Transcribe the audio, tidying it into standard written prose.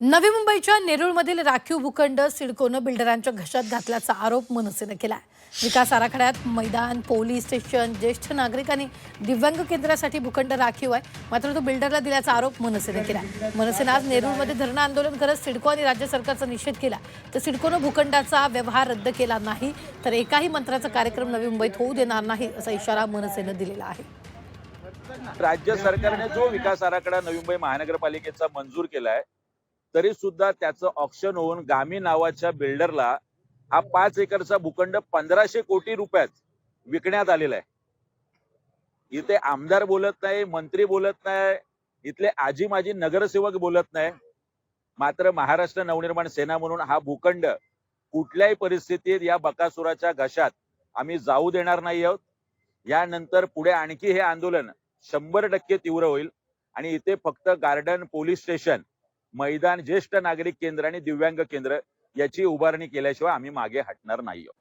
नवी मुंबईच्या नेरूळमधील राखीव भूखंड सिडकोनं बिल्डरांच्या घशात घातल्याचा आरोप मनसेनं केलाय। विकास आराखड्यात मैदान, पोलीस स्टेशन, ज्येष्ठ नागरिक आणि दिव्यांग केंद्रासाठी भूखंड राखीव आहे, मात्र तो बिल्डरला दिल्याचा आरोप मनसेनं केलाय। मनसेनं आज नेरूळमध्ये धरणं आंदोलन करत सिडको आणि राज्य सरकारचा निषेध केला। तर सिडकोनं भूखंडाचा व्यवहार रद्द केला नाही तर एकाही मंत्र्याचा कार्यक्रम नवी मुंबईत होऊ देणार नाही असा इशारा मनसेनं दिलेला आहे। राज्य सरकारने जो विकास आराखडा नवी मुंबई महानगरपालिकेचा मंजूर केलाय, तरी सुद्धा त्याचं ऑक्शन होऊन गामी नावाच्या बिल्डरला हा 5 एकरचा भूखंड 1500 कोटी रुपयात विकण्यात आलेला आहे। इथे आमदार बोलत नाही, मंत्री बोलत नाही, इथले आजी माजी नगरसेवक बोलत नाही, मात्र महाराष्ट्र नवनिर्माण सेना म्हणून हा भूखंड कुठल्याही परिस्थितीत या बकासुराच्या घशात आम्ही जाऊ देणार नाही आहोत। यानंतर पुढे आणखी हे आंदोलन 100% तीव्र होईल आणि इथे फक्त गार्डन, पोलीस स्टेशन, मैदान, ज्येष्ठ नागरिक केंद्र आणि दिव्यांग केंद्र याची उभारणी केल्याशिवाय आम्ही मागे हटणार नाही आहोत।